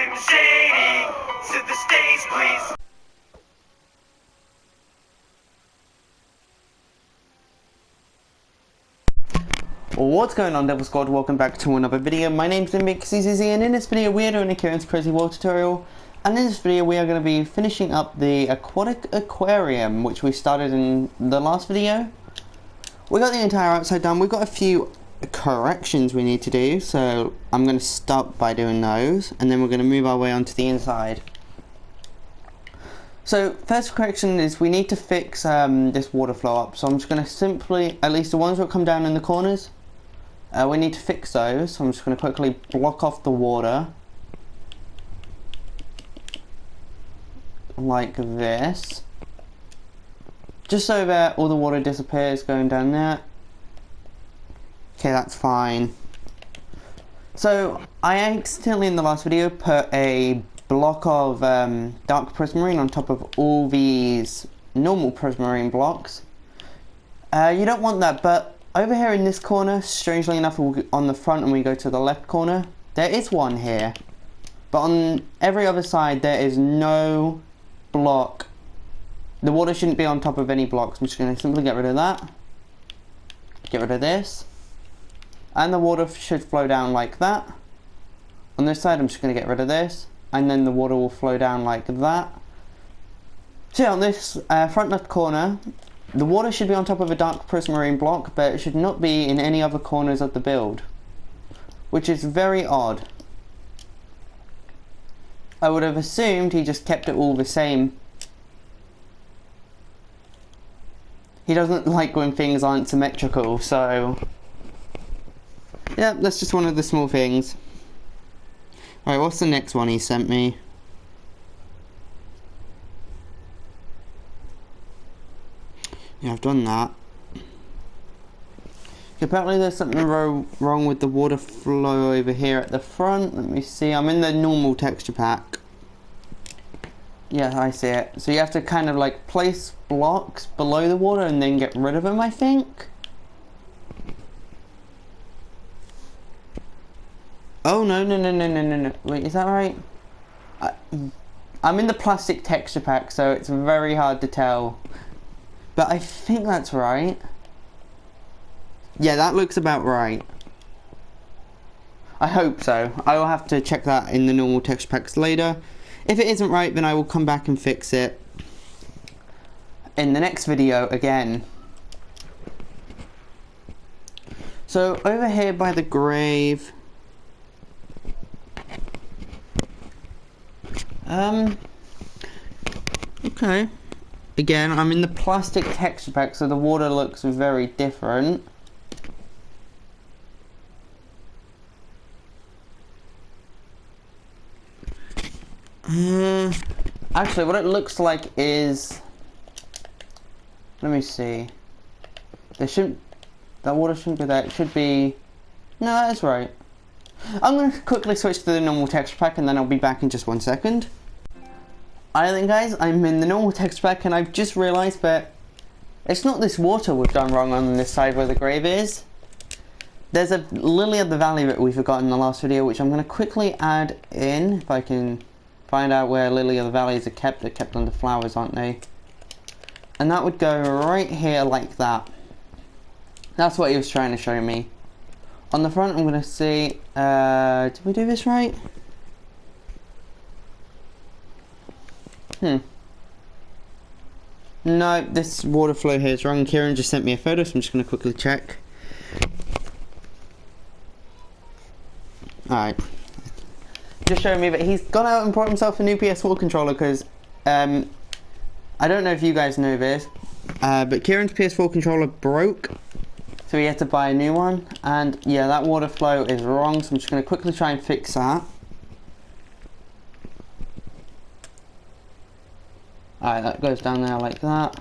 Slim Shady to the stage, please. What's going on, Devil Squad? Welcome back to another video. My name's CCZ, and in this video we are doing a Ciaran's Crazy World tutorial. And in this video we are going to be finishing up the Aquatic Aquarium, which we started in the last video. We got the entire outside done. We've got a few corrections we need to do, so I'm going to start by doing those, and then we're going to move our way onto the inside. So first correction is we need to fix this water flow up. So I'm just going to simply, at least the ones that come down in the corners, we need to fix those. So I'm just going to quickly block off the water like this, just so that all the water disappears going down there. Okay, that's fine. So I accidentally in the last video put a block of dark prismarine on top of all these normal prismarine blocks. You don't want that, but over here in this corner, strangely enough, on the front and we go to the left corner, there is one here. But on every other side there is no block. The water shouldn't be on top of any blocks. I'm just going to simply get rid of that. Get rid of this. And the water should flow down like that. On this side I'm just going to get rid of this. And then the water will flow down like that. So yeah, on this front left corner, the water should be on top of a dark prismarine block, but it should not be in any other corners of the build, which is very odd. I would have assumed he just kept it all the same. He doesn't like when things aren't symmetrical, so yeah, that's just one of the small things. Alright, what's the next one he sent me? Yeah, I've done that. Apparently there's something wrong with the water flow over here at the front. Let me see, I'm in the normal texture pack. Yeah, I see it. So you have to kind of like place blocks below the water and then get rid of them, I think. Oh, no. Wait, is that right? I'm in the plastic texture pack, so it's very hard to tell. But I think that's right. Yeah, that looks about right. I hope so. I will have to check that in the normal texture packs later. If it isn't right, then I will come back and fix it in the next video again. So over here by the grave, okay. Again, I'm in the plastic texture pack, so the water looks very different. Actually, what it looks like is, let me see. That water shouldn't be there. It should be. No, that is right. I'm going to quickly switch to the normal texture pack, and then I'll be back in just 1 second. Alright then guys, I'm in the normal texture pack, and I've just realised that it's not this water we've done wrong on this side where the grave is. There's a lily of the valley that we forgot in the last video, which I'm going to quickly add in, if I can find out where lily of the valleys are kept. They're kept under flowers, aren't they? And that would go right here like that. That's what he was trying to show me. On the front I'm going to see, did we do this right? No, this water flow here is wrong. Ciaran just sent me a photo, so I'm just going to quickly check. Alright. Just showing me that he's gone out and bought himself a new PS4 controller, because I don't know if you guys know this, but Ciaran's PS4 controller broke, so he had to buy a new one, and yeah, that water flow is wrong, so I'm just going to quickly try and fix that. Alright, that goes down there like that.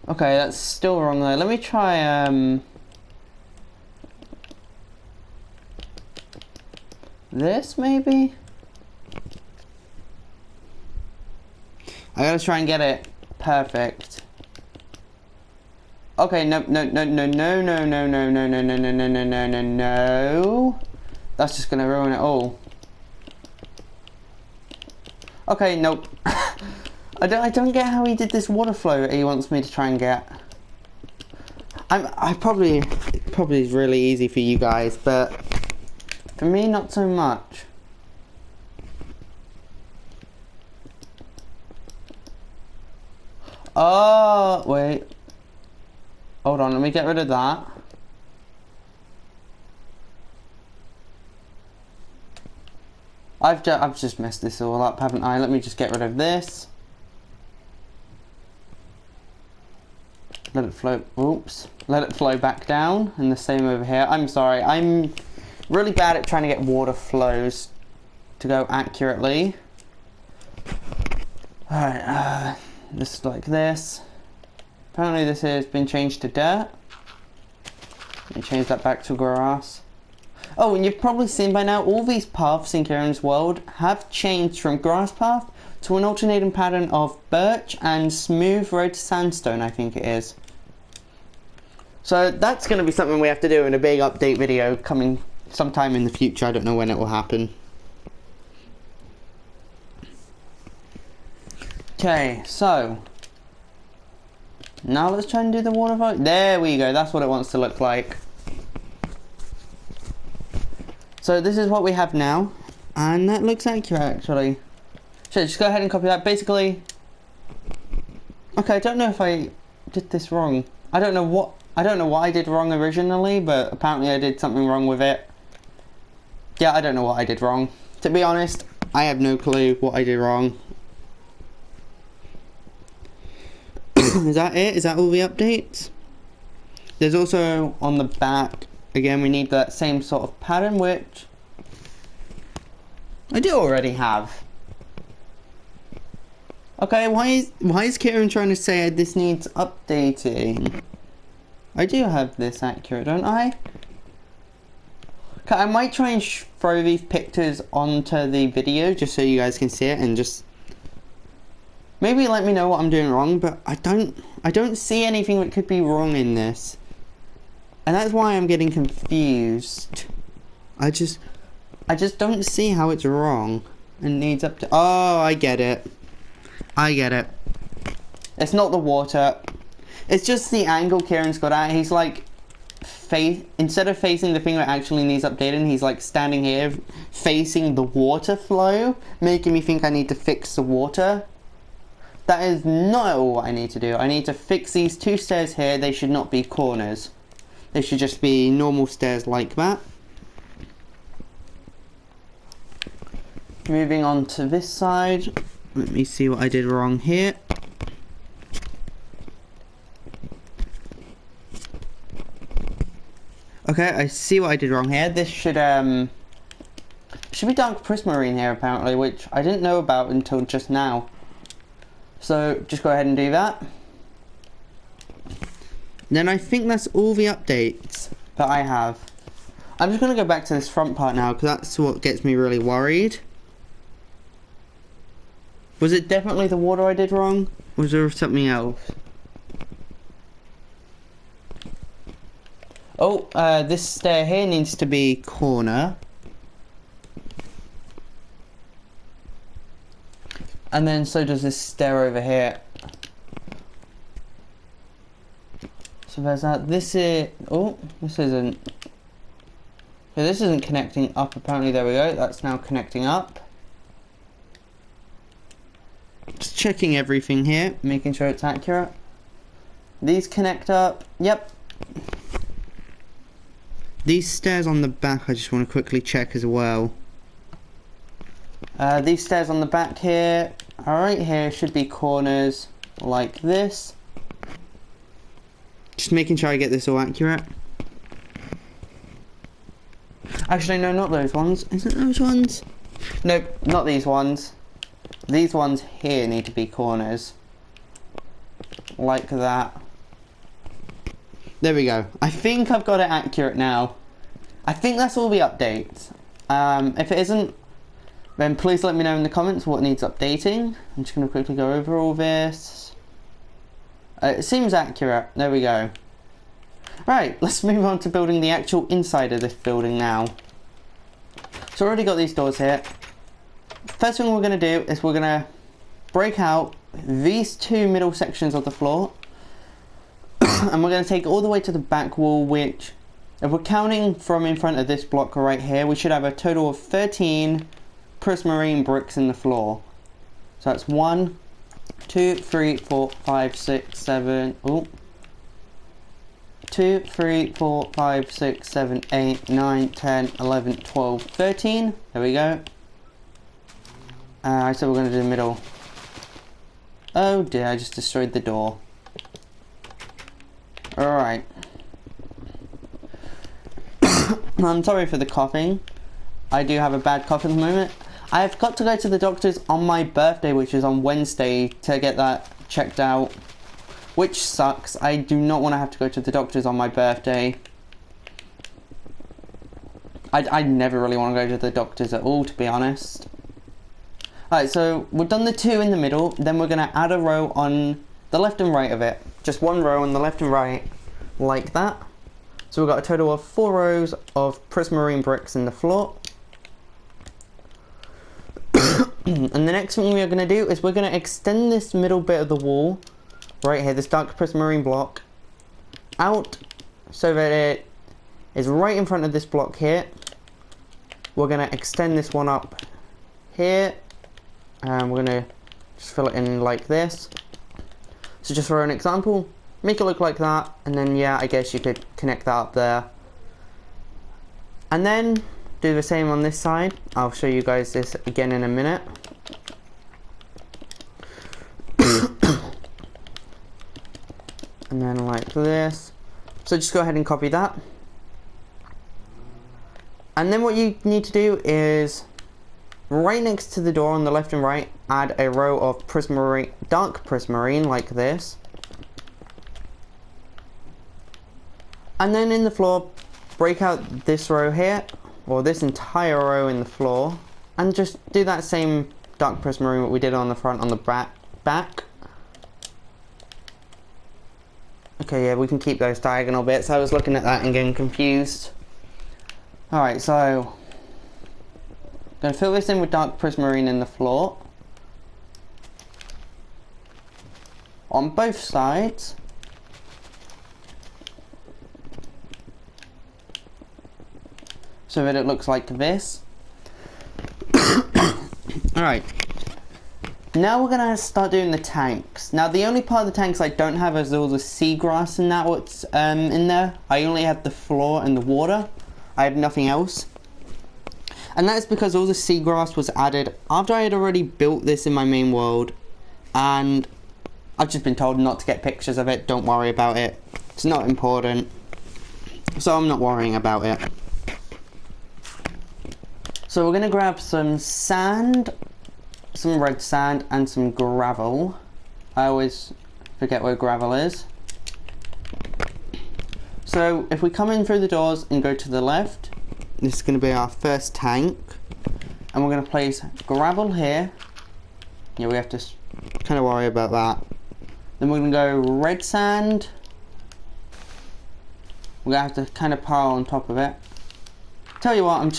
Okay, that's still wrong there. Let me try this maybe? I gotta try and get it perfect. Okay, no, no, no, no, no, no, no, no, no, no, no, no, no, no, no, no, no. That's just gonna ruin it all. Okay, nope. I don't get how he did this water flow he wants me to try and get. Probably is really easy for you guys, but for me, not so much. Oh, wait. Hold on, let me get rid of that. I've just messed this all up, haven't I? Let me just get rid of this. Let it flow. Oops. Let it flow back down, and the same over here. I'm sorry. I'm really bad at trying to get water flows to go accurately. Alright, this is like this. Apparently this has been changed to dirt. Let me change that back to grass. Oh, and you've probably seen by now, all these paths in Ciaran's world have changed from grass path to an alternating pattern of birch and smooth red sandstone, I think it is. So that's going to be something we have to do in a big update video coming sometime in the future. I don't know when it will happen. Okay, so now let's try and do the water flow. There we go, that's what it wants to look like. So this is what we have now, and that looks accurate actually. So just go ahead and copy that. Basically, okay, I don't know if I did this wrong. I don't know what I did wrong originally, but apparently I did something wrong with it. Yeah, I don't know what I did wrong. To be honest, I have no clue what I did wrong. Is that it? Is that all the updates? There's also on the back, again, we need that same sort of pattern, which I do already have. Okay, why is Ciaran trying to say this needs updating? I do have this accurate, don't I? Okay, I might try and throw these pictures onto the video just so you guys can see it, and just maybe let me know what I'm doing wrong, but I don't see anything that could be wrong in this. And that's why I'm getting confused. I just don't see how it's wrong and needs up to. Oh, I get it. I get it. It's not the water. It's just the angle Ciaran's got at. He's like, instead of facing the thing that actually needs updating, he's like standing here facing the water flow, making me think I need to fix the water. That is not what I need to do. I need to fix these two stairs here. They should not be corners. They should just be normal stairs like that. Moving on to this side. Let me see what I did wrong here. Okay, I see what I did wrong here. This should be dark prismarine here apparently, which I didn't know about until just now. So just go ahead and do that. Then I think that's all the updates that I have. I'm just going to go back to this front part now, because that's what gets me really worried. Was it definitely the water I did wrong? Or was there something else? Oh, this stair here needs to be corner. And then so does this stair over here. So there's that. This is... Oh, this isn't... So this isn't connecting up, apparently. There we go. That's now connecting up. Just checking everything here, making sure it's accurate. These connect up. Yep. These stairs on the back, I just want to quickly check as well. These stairs on the back here, right here, should be corners like this. Just making sure I get this all accurate. Actually, no, not those ones. Is it those ones? Nope, not these ones. These ones here need to be corners. Like that. There we go. I think I've got it accurate now. I think that's all the updates. If it isn't, then please let me know in the comments what needs updating. I'm just going to quickly go over all this. It seems accurate. There we go. Right, let's move on to building the actual inside of this building now. So I already got these doors here. First thing we're going to do is we're going to break out these two middle sections of the floor. And we're going to take all the way to the back wall, which, if we're counting from in front of this block right here, we should have a total of 13 prismarine bricks in the floor. So that's 1, 2, 3, 4, 5, 6, 7, 2, 3, 4, 5, 6, 7, 8, 9, 10, 11, 12, 13. There we go. I said we're going to do the middle. Oh dear, I just destroyed the door. Alright. I'm sorry for the coughing. I do have a bad cough at the moment. I've got to go to the doctor's on my birthday, which is on Wednesday, to get that checked out. Which sucks. I do not want to have to go to the doctor's on my birthday. I never really want to go to the doctor's at all, to be honest. Alright, so we've done the two in the middle, then we're going to add a row on the left and right of it. Just one row on the left and right, like that. So we've got a total of 4 rows of prismarine bricks in the floor. And the next thing we're going to do is we're going to extend this middle bit of the wall, right here, this dark prismarine block, out so that it is right in front of this block here. We're going to extend this one up here, and we're going to just fill it in like this. So just for an example, make it look like that, and then yeah, I guess you could connect that up there. And then do the same on this side. I'll show you guys this again in a minute. And then like this. So just go ahead and copy that. And then what you need to do is, right next to the door on the left and right, add a row of prismarine, dark prismarine like this. And then in the floor, break out this row here, or this entire row in the floor, and just do that same dark prismarine what we did on the front on the back. Okay, yeah, we can keep those diagonal bits. I was looking at that and getting confused. Alright, so I'm going to fill this in with dark prismarine in the floor. On both sides. So that it looks like this. Alright. Now we're going to start doing the tanks. Now the only part of the tanks I don't have is all the seagrass and that what's in there. I only have the floor and the water. I have nothing else. And that's because all the seagrass was added after I had already built this in my main world. And I've just been told not to get pictures of it. Don't worry about it. It's not important. So I'm not worrying about it. So we're going to grab some sand, some red sand, and some gravel. I always forget where gravel is. So if we come in through the doors and go to the left, this is going to be our first tank. And we're going to place gravel here. Yeah, we have to kind of worry about that. Then we're going to go red sand. We're going to have to kind of pile on top of it. Tell you what, I'm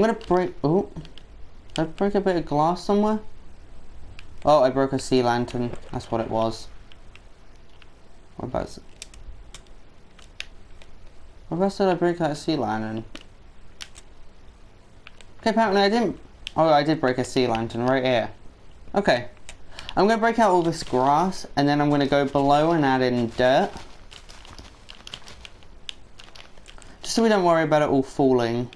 going to break, oh, did I break a bit of glass somewhere? Oh, I broke a sea lantern, that's what it was. What about did I break that sea lantern? Okay, apparently I didn't. Oh, I did break a sea lantern right here. Okay. I'm going to break out all this grass, and then I'm going to go below and add in dirt. Just so we don't worry about it all falling.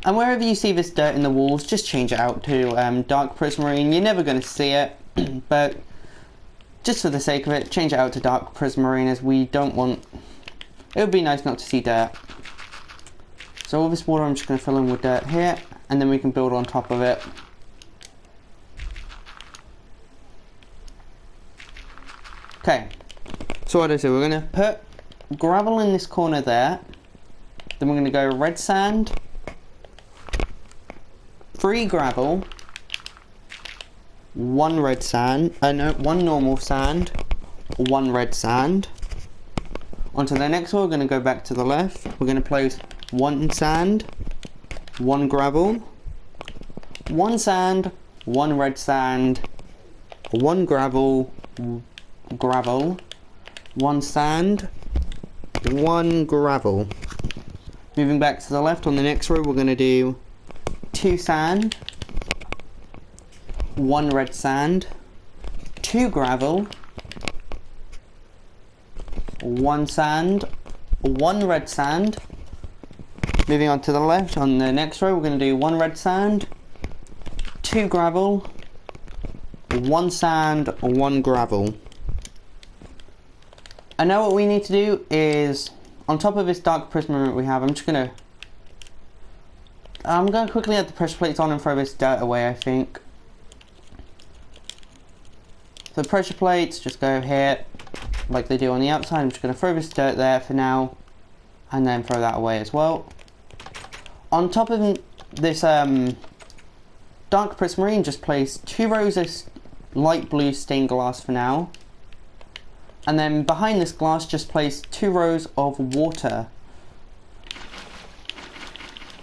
And wherever you see this dirt in the walls, just change it out to dark prismarine. You're never going to see it, but just for the sake of it, change it out to dark prismarine, as we don't want... It would be nice not to see dirt. So all this water I'm just going to fill in with dirt here, and then we can build on top of it. Okay, so what I do, we're going to put gravel in this corner there. Then we're going to go red sand, 3 gravel, 1 red sand, no, 1 normal sand, 1 red sand. onto the next one, we're going to go back to the left. We're going to place 1 sand, 1 gravel, 1 sand, 1 red sand, 1 gravel, 1 sand, 1 gravel. Moving back to the left on the next row, we're going to do 2 sand, 1 red sand, 2 gravel, 1 sand, 1 red sand. Moving on to the left, on the next row, we're going to do 1 red sand, 2 gravel, 1 sand, 1 gravel. And now what we need to do is, on top of this dark prismarine we have, I'm going to quickly add the pressure plates on and throw this dirt away, I think. So the pressure plates just go here, like they do on the outside. I'm just going to throw this dirt there for now, and then throw that away as well. On top of this dark prismarine, just place 2 rows of light blue stained glass for now. And then behind this glass, just place 2 rows of water.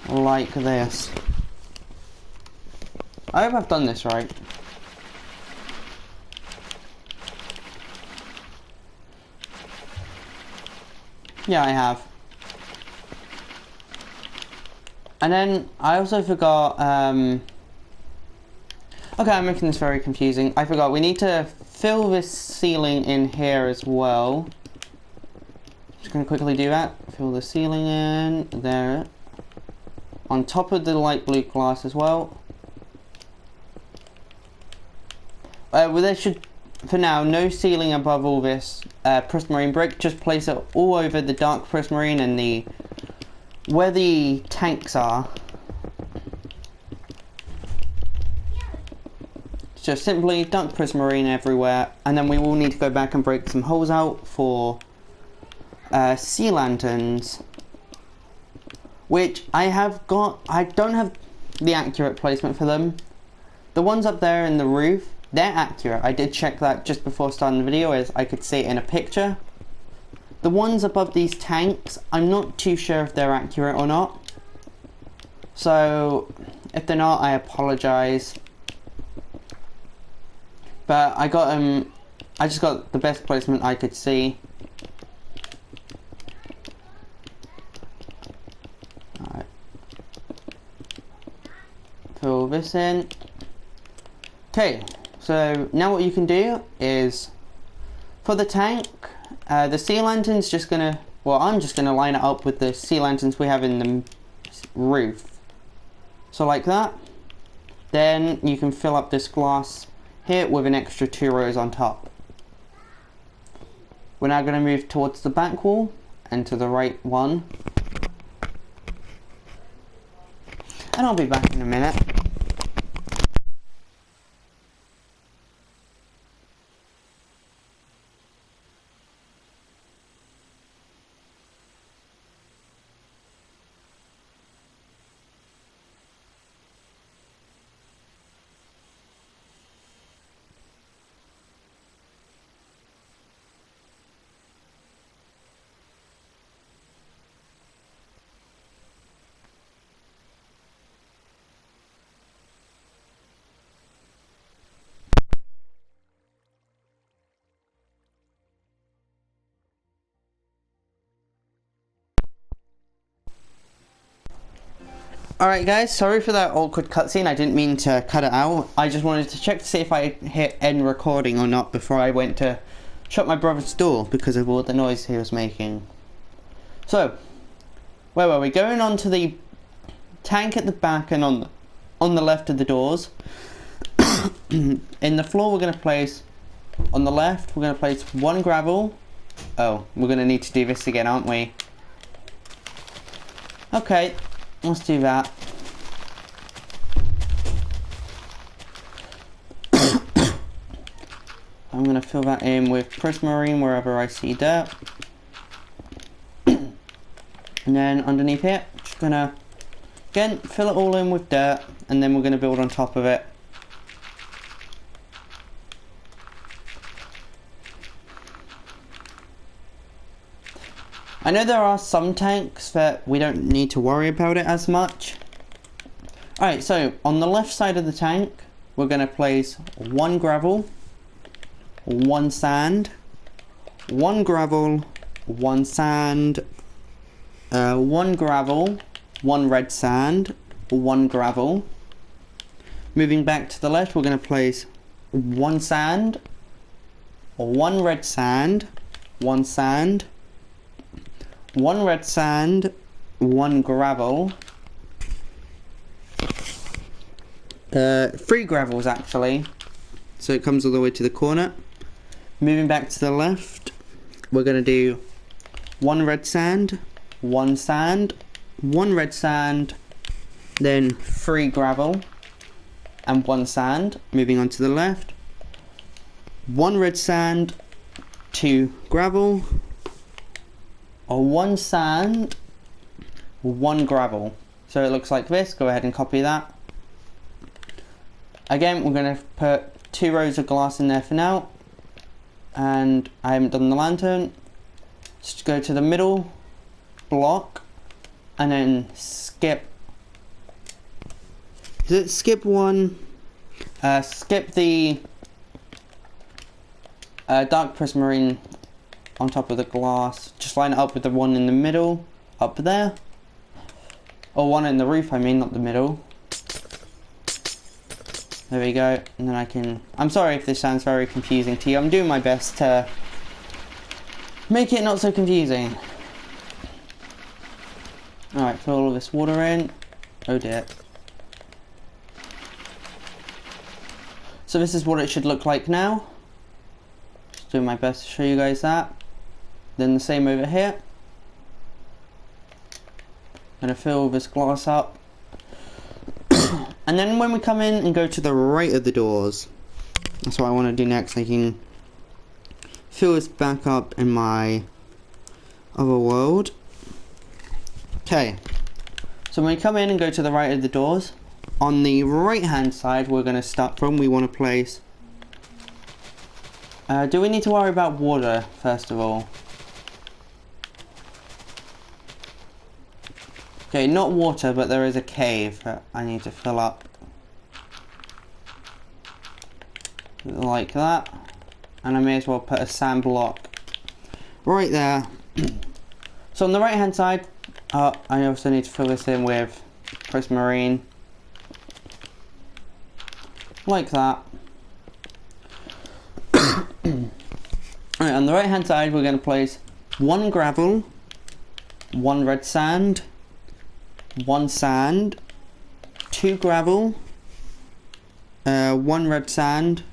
Like this. I hope I've done this right. Yeah, I have. And then I also forgot, okay, I'm making this very confusing. I forgot, we need to fill this ceiling in here as well. Just gonna quickly do that. Fill the ceiling in there. On top of the light blue glass as well. Well, there should, for now, no ceiling above all this prismarine brick. Just place it all over the dark prismarine and the where the tanks are. Just simply dark prismarine everywhere, and then we will need to go back and break some holes out for sea lanterns, which I have got. I don't have the accurate placement for them. The ones up there in the roof, they're accurate. I did check that just before starting the video, as I could see it in a picture. The ones above these tanks, I'm not too sure if they're accurate or not. So if they're not, I apologize. But I just got the best placement I could see. Alright. Fill this in. Okay, so now what you can do is, for the tank, the sea lantern's just gonna, well, I'm just gonna line it up with the sea lanterns we have in the roof. So like that. Then you can fill up this glass here with an extra 2 rows on top. We're now going to move towards the back wall and to the right one. And I'll be back in a minute. Alright guys, sorry for that awkward cutscene. I didn't mean to cut it out. I just wanted to check to see if I hit end recording or not before I went to shut my brother's door because of all the noise he was making. So, where were we? Going on to the tank at the back and on the left of the doors. In the floor we're going to place, on the left we're going to place 1 gravel. Oh, we're going to need to do this again, aren't we? Okay. Let's do that. I'm going to fill that in with prismarine wherever I see dirt. And then underneath it, just going to, again, fill it all in with dirt, and then we're going to build on top of it. I know there are some tanks that we don't need to worry about it as much. Alright, so on the left side of the tank, we're going to place 1 gravel, 1 sand, 1 gravel, 1 sand, 1 gravel, 1 red sand, 1 gravel. Moving back to the left, we're going to place 1 sand, 1 red sand, 1 sand, 1 red sand, 1 gravel. 3 gravels actually, so it comes all the way to the corner. Moving back to the left, we're going to do 1 red sand, 1 sand, 1 red sand, then 3 gravel and 1 sand. Moving on to the left, 1 red sand, 2 gravel, or 1 sand, 1 gravel. So it looks like this. Go ahead and copy that. Again, we're going to put 2 rows of glass in there for now, and I haven't done the lantern. Just go to the middle block and then skip. Is it skip 1? Skip the dark prismarine on top of the glass. Just line it up with the one in the middle, up there. Or one in the roof, I mean, not the middle. There we go, and then I can... I'm sorry if this sounds very confusing to you. I'm doing my best to make it not so confusing. Alright, fill all of this water in. Oh dear. So this is what it should look like now. Just doing my best to show you guys that. Then the same over here. Gonna fill this glass up. And then when we come in and go to the right of the doors, that's what I want to do next. I can fill this back up in my other world. Okay, so when we come in and go to the right of the doors, on the right hand side we're going to start from, we want to place... do we need to worry about water first of all? Okay, not water, but there is a cave that I need to fill up. Like that. And I may as well put a sand block right there. So on the right hand side, I also need to fill this in with prismarine. Like that. Alright, on the right hand side we're going to place 1 gravel, 1 red sand, 1 sand, 2 gravel, 1 red sand,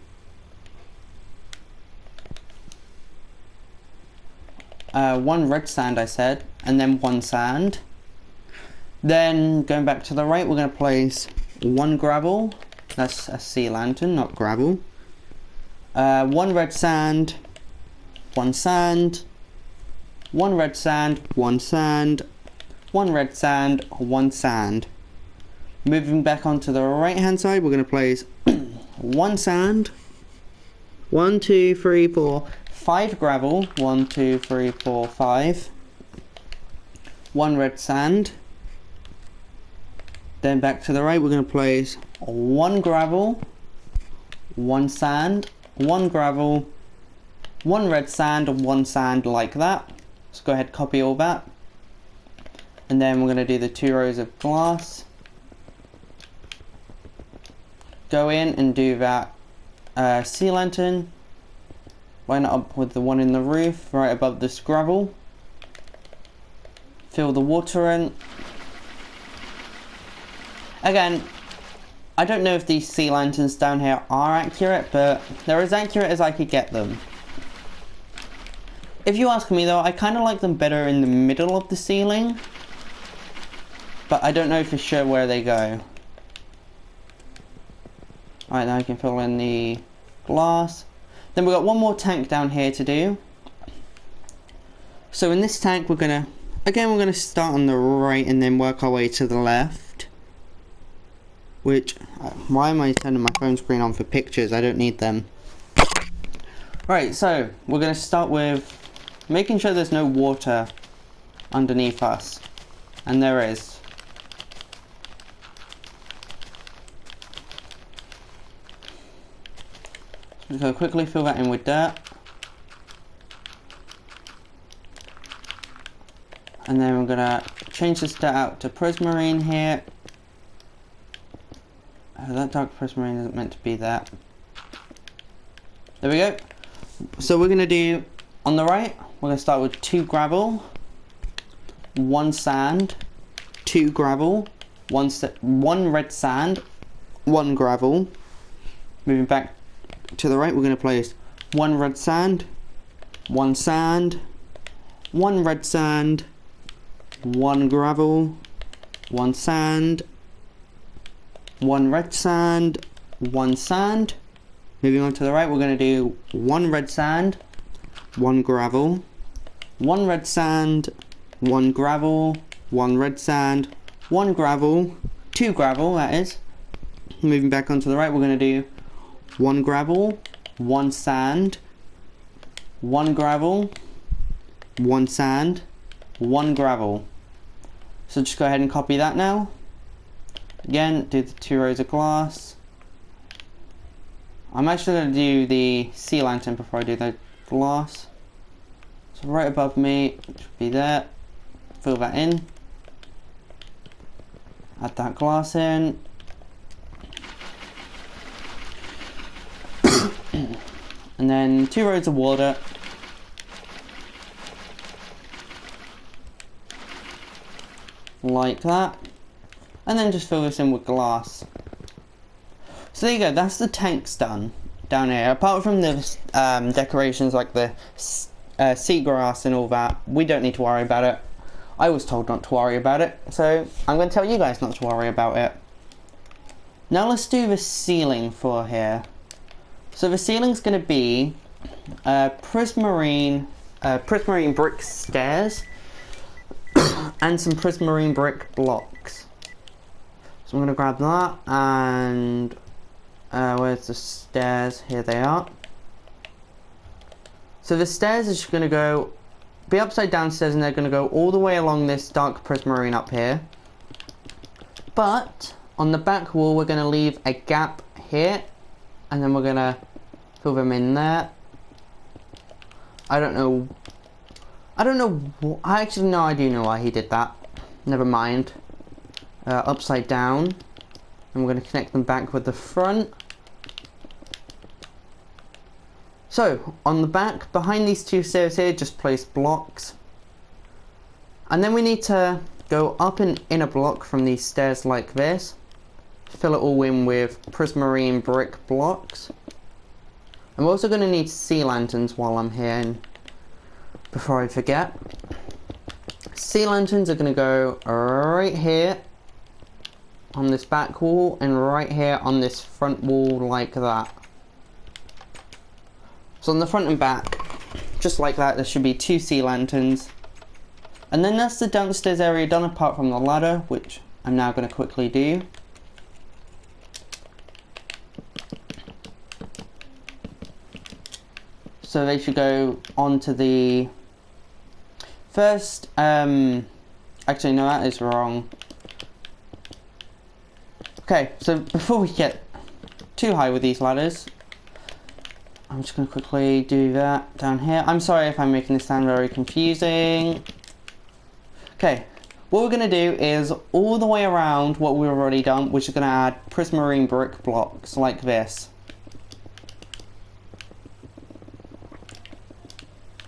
1 red sand I said, and then 1 sand. Then going back to the right, we're going to place 1 gravel. That's a sea lantern, not gravel. 1 red sand, 1 sand, 1 red sand, 1 sand, 1 red sand, 1 sand. Moving back onto the right hand side, we're going to place 1 sand, 1, 2, 3, 4, 5 gravel, 1, 2, 3, 4, 5, 1 red sand. Then back to the right, we're going to place 1 gravel, 1 sand, 1 gravel, 1 red sand, and 1 sand, like that. Let's go ahead and copy all that. And then we're going to do the 2 rows of glass. Go in and do that sea lantern. Line it up with the one in the roof, right above this gravel. Fill the water in. Again, I don't know if these sea lanterns down here are accurate, but they're as accurate as I could get them. If you ask me though, I kind of like them better in the middle of the ceiling. But I don't know for sure where they go. Alright, now I can fill in the glass. Then we've got one more tank down here to do. So in this tank we're gonna start on the right and then work our way to the left. Which, why am I turning my phone screen on for pictures? I don't need them. Right, so we're gonna start with making sure there's no water underneath us. And there is. I'm just going to quickly fill that in with dirt. And then we're going to change this dirt out to prismarine here. Oh, that dark prismarine isn't meant to be there. There we go. So we're going to do, on the right, we're going to start with 2 gravel, 1 sand, 2 gravel, 1 red sand, 1 gravel. Moving back to the right, we're going to place 1 red sand, 1 sand, 1 red sand, 1 gravel, 1 sand, 1 red sand, 1 sand. Moving on to the right, we're going to do 1 red sand, 1 gravel, 1 red sand, 1 gravel, 1 red sand, 1 gravel, 2 gravel that is. Moving back onto the right, we're going to do 1 gravel, 1 sand, 1 gravel, 1 sand, 1 gravel. So just go ahead and copy that now. Again, do the 2 rows of glass. I'm actually going to do the sea lantern before I do the glass. So right above me, it should be there. Fill that in. Add that glass in. And then 2 rows of water. Like that. And then just fill this in with glass. So there you go, that's the tanks done down here. Apart from the decorations like the seagrass and all that, we don't need to worry about it. I was told not to worry about it, so I'm going to tell you guys not to worry about it. Now let's do the ceiling for here. So the ceiling's going to be prismarine brick stairs and some prismarine brick blocks. So I'm going to grab that and where's the stairs? Here they are. So the stairs is going to be upside down stairs, and they're going to go all the way along this dark prismarine up here. But on the back wall, we're going to leave a gap here, and then we're going to fill them in there. I don't know. Actually, no, I do know why he did that. Never mind. Upside down, and we're going to connect them back with the front. So on the back, behind these 2 stairs here, just place blocks, and then we need to go up an inner block from these stairs like this. Fill it all in with prismarine brick blocks. I'm also going to need sea lanterns while I'm here, and before I forget, sea lanterns are going to go right here on this back wall and right here on this front wall like that. So on the front and back, just like that, there should be 2 sea lanterns. And then that's the downstairs area done, apart from the ladder, which I'm now going to quickly do. So they should go onto the first, actually no, that is wrong. Okay, so before we get too high with these ladders, I'm just going to quickly do that down here. I'm sorry if I'm making this sound very confusing. Okay, what we're going to do is all the way around what we've already done, which is going to add prismarine brick blocks like this.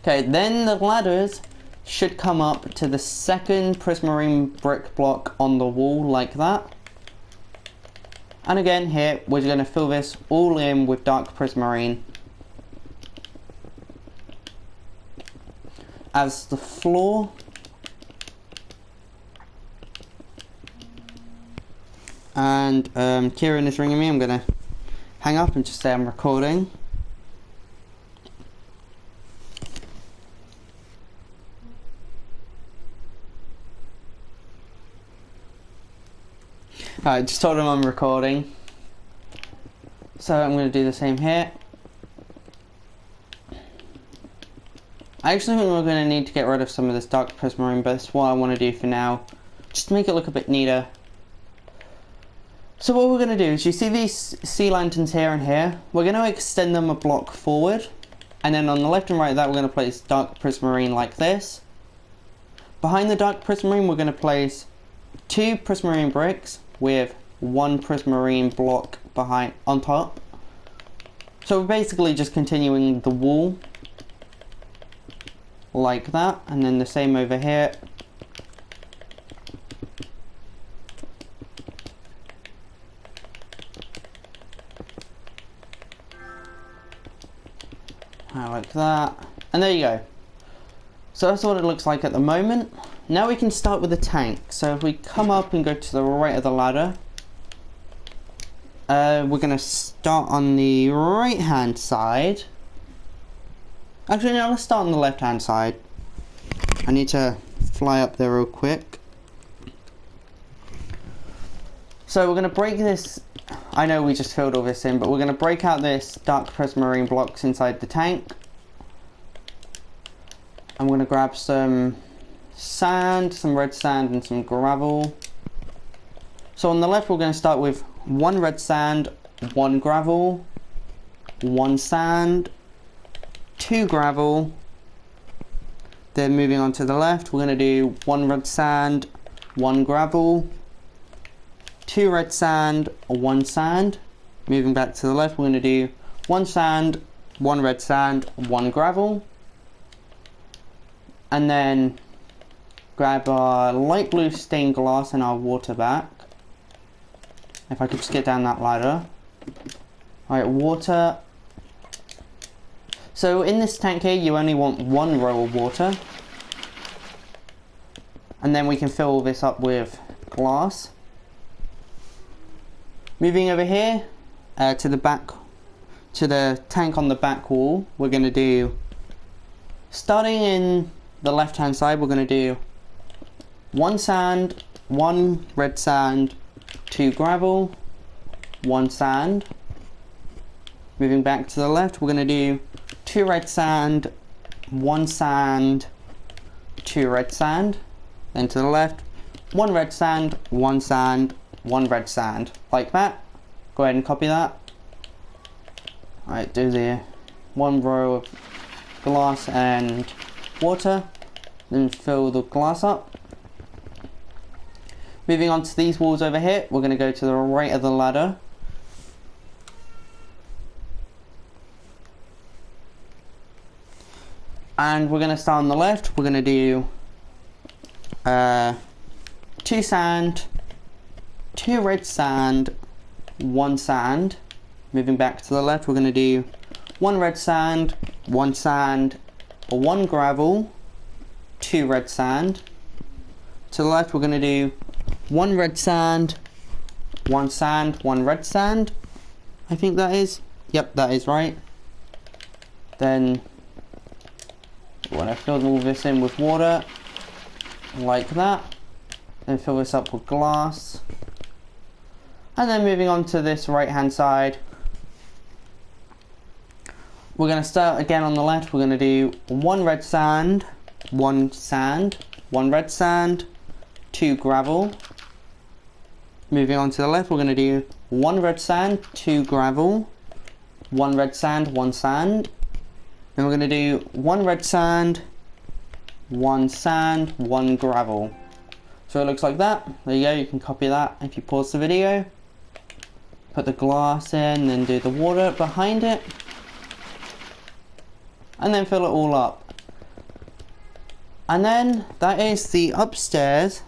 Okay, then the ladders should come up to the second prismarine brick block on the wall like that. And again here, we're going to fill this all in with dark prismarine. As the floor. And Ciaran is ringing me. I'm going to hang up and just say I'm recording. Alright, just told him I'm recording. So I'm going to do the same here. I I actually think we're going to need to get rid of some of this dark prismarine, but that's what I want to do for now. Just to make it look a bit neater. So what we're going to do is, you see these sea lanterns here and here? We're going to extend them a block forward. And then on the left and right of that, we're going to place dark prismarine like this. Behind the dark prismarine, we're going to place 2 prismarine bricks with 1 prismarine block behind on top. So we're basically just continuing the wall like that, and then the same over here. Like that, and there you go. So that's what it looks like at the moment. Now we can start with the tank. So if we come up and go to the right of the ladder, we're going to start on the right hand side. Actually no, let's start on the left hand side. I need to fly up there real quick. So we're going to break this. I know we just filled all this in, but we're going to break out this dark prismarine blocks inside the tank. I'm going to grab some sand, some red sand and some gravel. So on the left we're going to start with 1 red sand, 1 gravel, 1 sand, 2 gravel. Then moving on to the left, we're going to do 1 red sand, 1 gravel, 2 red sand, 1 sand. Moving back to the left, we're going to do 1 sand, 1 red sand, 1 gravel. And then grab our light blue stained glass and our water back. If I could just get down that ladder. Alright, water. So in this tank here, you only want 1 row of water. And then we can fill all this up with glass. Moving over here to the back, to the tank on the back wall, we're going to do, starting in the left hand side, we're going to do 1 sand, 1 red sand, 2 gravel, 1 sand. Moving back to the left, we're going to do 2 red sand, 1 sand, 2 red sand. Then to the left, 1 red sand, 1 sand, 1 red sand, like that. Go ahead and copy that. Alright, do the 1 row of glass and water, then fill the glass up. Moving on to these walls over here, we're going to go to the right of the ladder. And we're going to start on the left, we're going to do 2 sand, 2 red sand, 1 sand. Moving back to the left, we're going to do 1 red sand, 1 sand, 1 gravel, 2 red sand. To the left, we're going to do 1 red sand, 1 sand, 1 red sand. I think that is. Yep, that is right. Then we want to fill all this in with water, like that. Then fill this up with glass. And then moving on to this right hand side, we're going to start again on the left. We're going to do 1 red sand, 1 sand, 1 red sand, 2 gravel. Moving on to the left, we're going to do 1 red sand, 2 gravel, 1 red sand, 1 sand. Then we're going to do 1 red sand, 1 sand, 1 gravel. So it looks like that. There you go, you can copy that if you pause the video. Put the glass in, then do the water behind it. And then fill it all up. And then that is the upstairs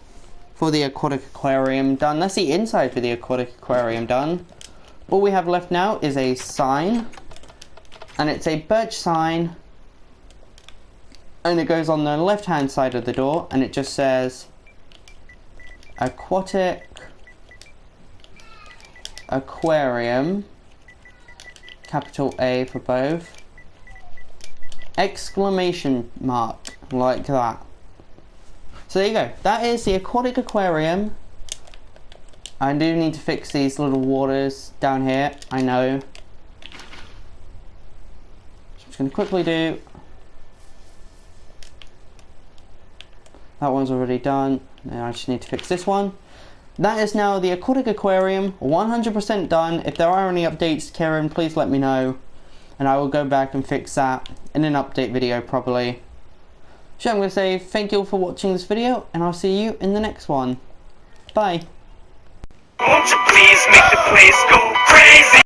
for the aquatic aquarium done. That's the inside for the aquatic aquarium done. All we have left now is a sign. And it's a birch sign. And it goes on the left hand side of the door. And it just says Aquatic Aquarium, capital A for both, exclamation mark, like that. So there you go, that is the aquatic aquarium. I do need to fix these little waters down here, I know. So I'm just going to quickly do That one's already done. Now I just need to fix this one. That is now the Aquatic Aquarium, 100% done. If there are any updates, Ciaran, please let me know. And I will go back and fix that in an update video probably. So I'm going to say thank you all for watching this video, and I'll see you in the next one. Bye. Won't you please make the place go crazy?